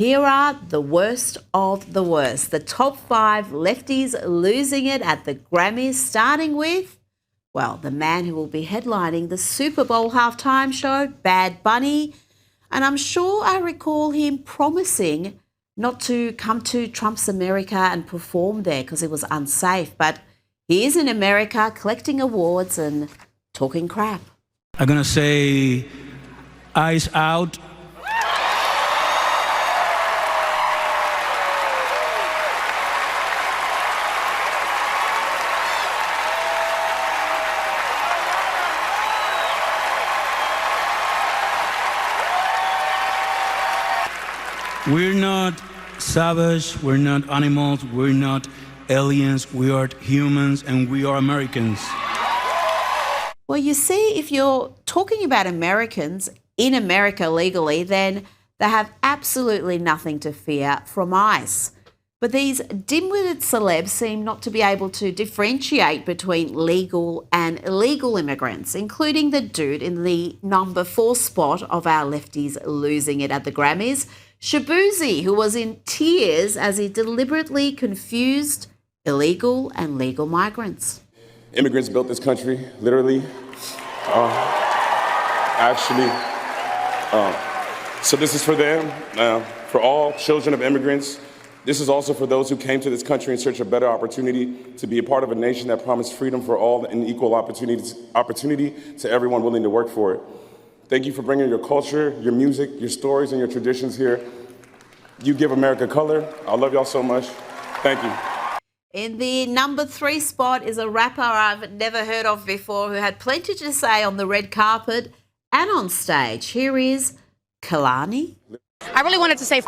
Here are the worst of the worst. The top 5 lefties losing it at the Grammys, starting with, well, the man who will be headlining the Super Bowl halftime show, Bad Bunny. And I'm sure I recall him promising not to come to Trump's America and perform there because it was unsafe. But he is in America collecting awards and talking crap. I'm going to say eyes out. We're not savage, we're not animals, we're not aliens, we are humans and we are Americans. Well, you see, if you're talking about Americans in America legally, then they have absolutely nothing to fear from ICE. But these dim-witted celebs seem not to be able to differentiate between legal and illegal immigrants, including the dude in the number 4 spot of our lefties losing it at the Grammys, Shabuzi, who was in tears as he deliberately confused illegal and legal migrants. Immigrants built this country, literally. So this is for them, for all children of immigrants. This is also for those who came to this country in search of better opportunity, to be a part of a nation that promised freedom for all and equal opportunity to everyone willing to work for it. Thank you for bringing your culture, your music, your stories, and your traditions here. You give America color. I love y'all so much. Thank you. In the number 3 spot is a rapper I've never heard of before who had plenty to say on the red carpet and on stage. Here is Kehlani. I really wanted to say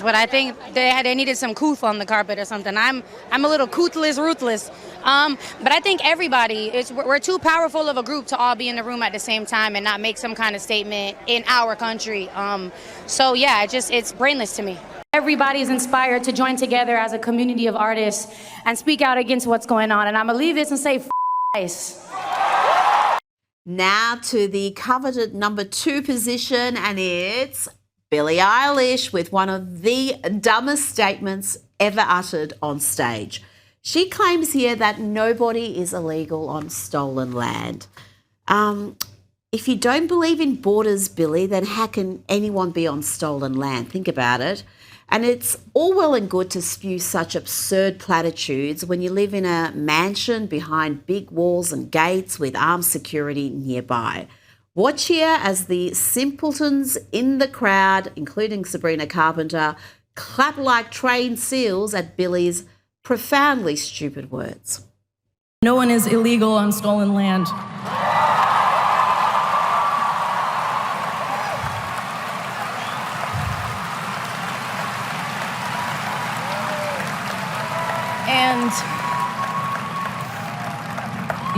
but I think they needed some couth on the carpet or something. I'm a little couthless, ruthless. But I think everybody, we're too powerful of a group to all be in the room at the same time and not make some kind of statement in our country. So yeah, it's brainless to me. Everybody is inspired to join together as a community of artists and speak out against what's going on. And I'm gonna leave this and say ICE. Now to the coveted number 2 position, and it's Billie Eilish with one of the dumbest statements ever uttered on stage. She claims here that nobody is illegal on stolen land. If you don't believe in borders, Billie, then how can anyone be on stolen land? Think about it. And it's all well and good to spew such absurd platitudes when you live in a mansion behind big walls and gates with armed security nearby. Watch here as the simpletons in the crowd, including Sabrina Carpenter, clap like trained seals at Billie's profoundly stupid words. No one is illegal on stolen land. And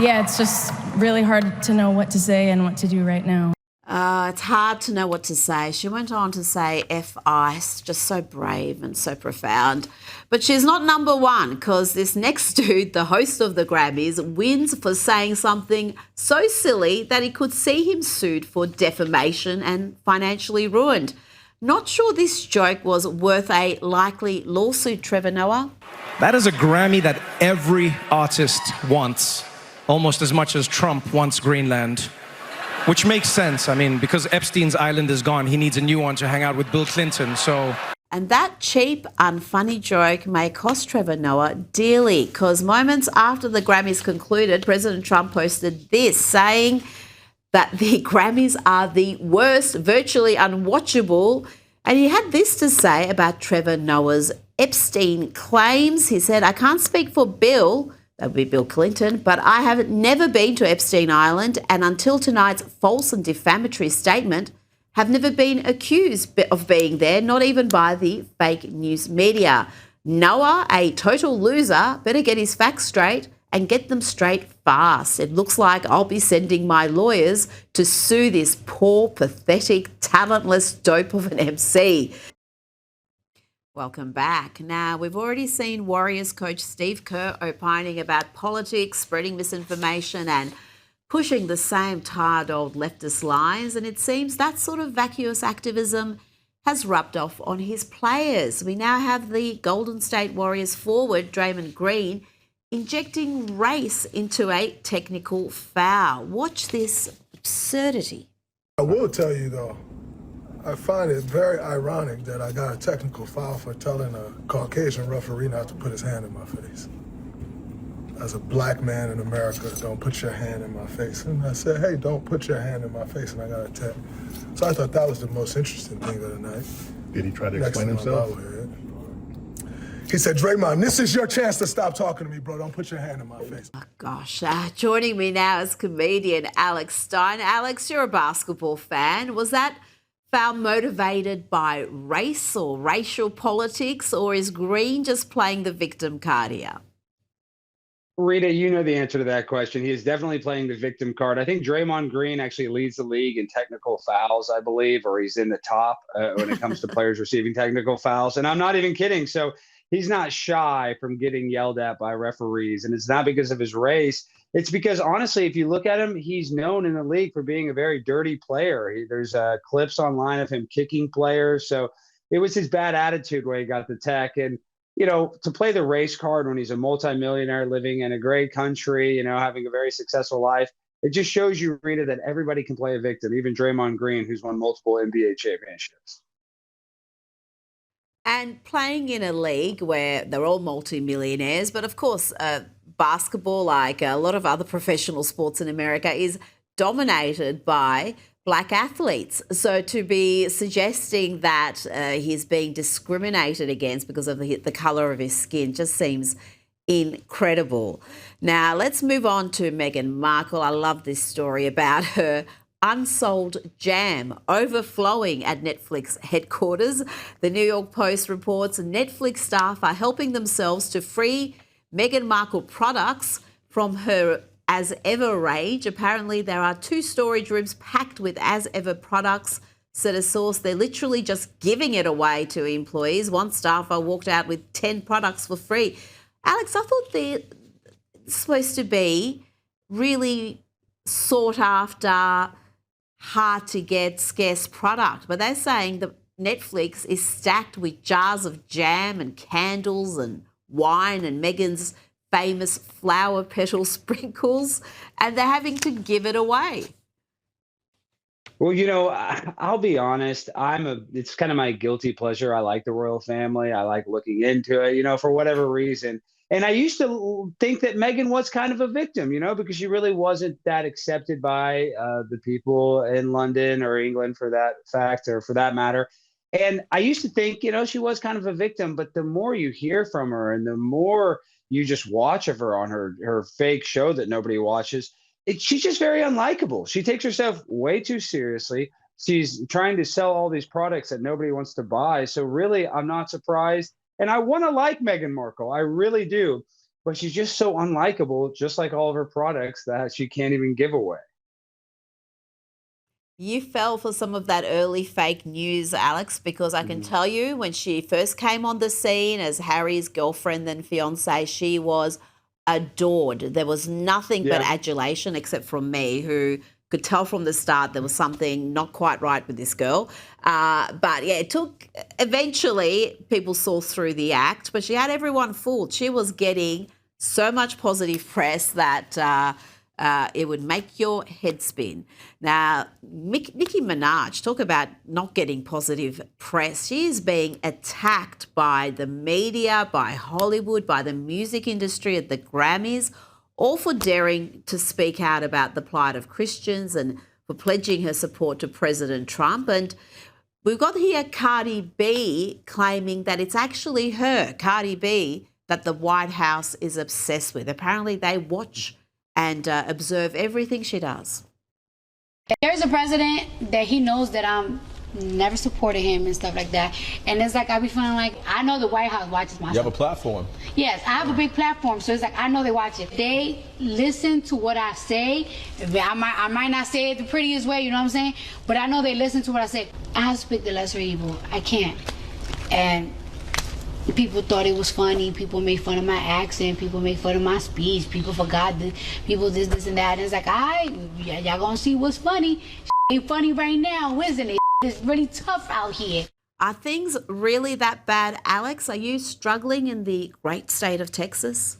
yeah, it's just really hard to know what to say and what to do right now. It's hard to know what to say. She went on to say F ICE, just so brave and so profound. But she's not number 1 because this next dude, the host of the Grammys, wins for saying something so silly that he could see him sued for defamation and financially ruined. Not sure this joke was worth a likely lawsuit, Trevor Noah. That is a Grammy that every artist wants, almost as much as Trump wants Greenland, which makes sense. I mean, because Epstein's island is gone, he needs a new one to hang out with Bill Clinton, so... And that cheap, unfunny joke may cost Trevor Noah dearly, because moments after the Grammys concluded, President Trump posted this, saying that the Grammys are the worst, virtually unwatchable. And he had this to say about Trevor Noah's Epstein claims. He said, "I can't speak for Bill," that would be Bill Clinton, "but I have never been to Epstein Island, and until tonight's false and defamatory statement, have never been accused of being there, not even by the fake news media. Noah, a total loser, better get his facts straight and get them straight fast. It looks like I'll be sending my lawyers to sue this poor, pathetic, talentless dope of an MC." Welcome back. Now, we've already seen Warriors coach Steve Kerr opining about politics, spreading misinformation and pushing the same tired old leftist lines. And it seems that sort of vacuous activism has rubbed off on his players. We now have the Golden State Warriors forward, Draymond Green, injecting race into a technical foul. Watch this absurdity. I will tell you, though, I find it very ironic that I got a technical foul for telling a Caucasian referee not to put his hand in my face. As a black man in America, don't put your hand in my face. And I said, hey, don't put your hand in my face, and I got a tech. So I thought that was the most interesting thing of the night. Did he try to explain himself? He said, Draymond, this is your chance to stop talking to me, bro. Don't put your hand in my face. Oh, gosh. Joining me now is comedian Alex Stein. Alex, you're a basketball fan. Was that foul motivated by race or racial politics, or is Green just playing the victim card here? Rita, you know the answer to that question. He is definitely playing the victim card. I think Draymond Green actually leads the league in technical fouls, I believe, or he's in the top when it comes to players receiving technical fouls. And I'm not even kidding. So he's not shy from getting yelled at by referees. And it's not because of his race. It's because, honestly, if you look at him, he's known in the league for being a very dirty player. There's clips online of him kicking players. So it was his bad attitude where he got the tech. And you know, to play the race card when he's a multimillionaire living in a great country, you know, having a very successful life, it just shows you, Rita, that everybody can play a victim, even Draymond Green, who's won multiple NBA championships. And playing in a league where they're all multimillionaires, but of course, basketball, like a lot of other professional sports in America, is dominated by black athletes. So to be suggesting that he's being discriminated against because of the colour of his skin just seems incredible. Now, let's move on to Meghan Markle. I love this story about her unsold jam overflowing at Netflix headquarters. The New York Post reports Netflix staff are helping themselves to free Meghan Markle products from her As Ever range. Apparently, there are 2 storage rooms packed with As Ever products, said a source. They're literally just giving it away to employees. One staffer walked out with 10 products for free. Alex, I thought they're supposed to be really sought after, hard to get, scarce product, but they're saying that Netflix is stacked with jars of jam and candles and wine and Meghan's famous flower petal sprinkles, and they're having to give it away. Well, you know, I'll be honest. It's kind of my guilty pleasure. I like the royal family. I like looking into it, you know, for whatever reason. And I used to think that Meghan was kind of a victim, you know, because she really wasn't that accepted by the people in London or England, for that fact, or for that matter. And I used to think, you know, she was kind of a victim. But the more you hear from her and the more you just watch of her on her fake show that nobody watches, she's just very unlikable. She takes herself way too seriously. She's trying to sell all these products that nobody wants to buy. So really, I'm not surprised. And I want to like Meghan Markle. I really do. But she's just so unlikable, just like all of her products, that she can't even give away. You fell for some of that early fake news, Alex, because I can tell you when she first came on the scene as Harry's girlfriend and fiance, she was adored. There was nothing but adulation, except from me, who could tell from the start there was something not quite right with this girl. But yeah, eventually people saw through the act, but she had everyone fooled. She was getting so much positive press that it would make your head spin. Now, Nicki Minaj, talk about not getting positive press. She is being attacked by the media, by Hollywood, by the music industry at the Grammys, all for daring to speak out about the plight of Christians and for pledging her support to President Trump. And we've got here Cardi B claiming that it's actually her, Cardi B, that the White House is obsessed with. Apparently they watch and observe everything she does. There's a president that he knows that I'm never supported him and stuff like that. And it's like, I be feeling like, I know the White House watches my show. You have a platform. Yes, I have a big platform. So it's like, I know they watch it. They listen to what I say. I might not say it the prettiest way, you know what I'm saying? But I know they listen to what I say. I have to speak the lesser evil. I can't. And people thought it was funny. People made fun of my accent. People made fun of my speech. People forgot this. People this, and that. And it's like, y'all gonna see what's funny. Ain't funny right now, isn't it? It's really tough out here. Are things really that bad, Alex? Are you struggling in the great state of Texas?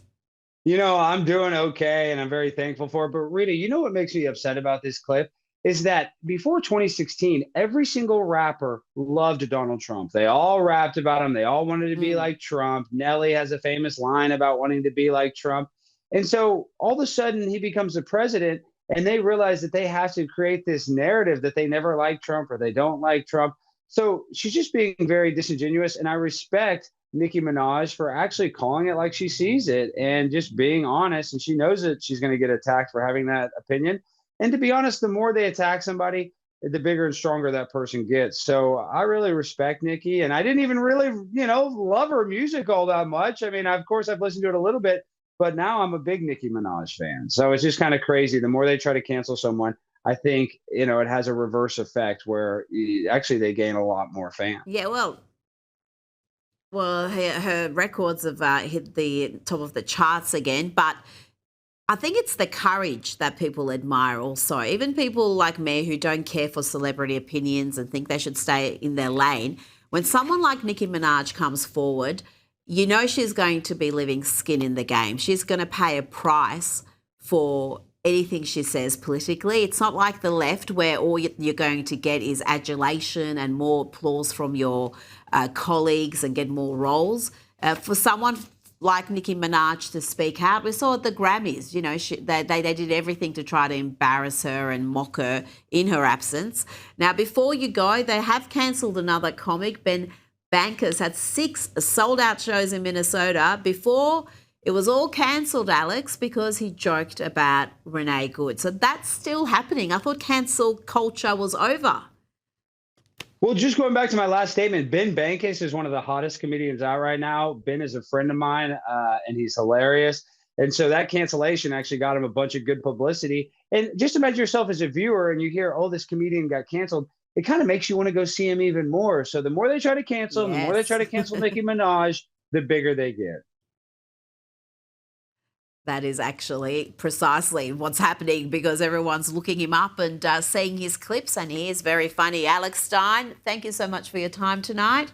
I'm doing okay and I'm very thankful for it. But Rita, you know what makes me upset about this clip is that before 2016, every single rapper loved Donald Trump. They all rapped about him. They all wanted to be like Trump. Nelly has a famous line about wanting to be like Trump. And so all of a sudden he becomes the president and they realize that they have to create this narrative that they never liked Trump or they don't like Trump. So she's just being very disingenuous. And I respect Nicki Minaj for actually calling it like she sees it and just being honest. And she knows that she's going to get attacked for having that opinion. And to be honest, the more they attack somebody, the bigger and stronger that person gets. So I really respect Nicki. And I didn't even really, love her music all that much. I mean, of course, I've listened to it a little bit, but now I'm a big Nicki Minaj fan. So it's just kind of crazy. The more they try to cancel someone, I think, it has a reverse effect where actually they gain a lot more fans. Yeah, well, her records have hit the top of the charts again, but I think it's the courage that people admire also. Even people like me who don't care for celebrity opinions and think they should stay in their lane, when someone like Nicki Minaj comes forward, she's going to be living skin in the game. She's going to pay a price for anything she says politically. It's not like the left where all you're going to get is adulation and more applause from your colleagues and get more roles. For someone like Nicki Minaj to speak out, we saw at the Grammys, they did everything to try to embarrass her and mock her in her absence. Now, before you go, they have cancelled another comic. Ben Bankers had 6 sold-out shows in Minnesota before it was all cancelled, Alex, because he joked about Renee Good. So that's still happening. I thought cancel culture was over. Well, just going back to my last statement, Ben Bankis is one of the hottest comedians out right now. Ben is a friend of mine, and he's hilarious. And so that cancellation actually got him a bunch of good publicity. And just imagine yourself as a viewer and you hear, oh, this comedian got canceled. It kind of makes you want to go see him even more. So the more they try to cancel him, the more they try to cancel Nicki Minaj, the bigger they get. That is actually precisely what's happening because everyone's looking him up and seeing his clips, and he is very funny. Alex Stein, thank you so much for your time tonight.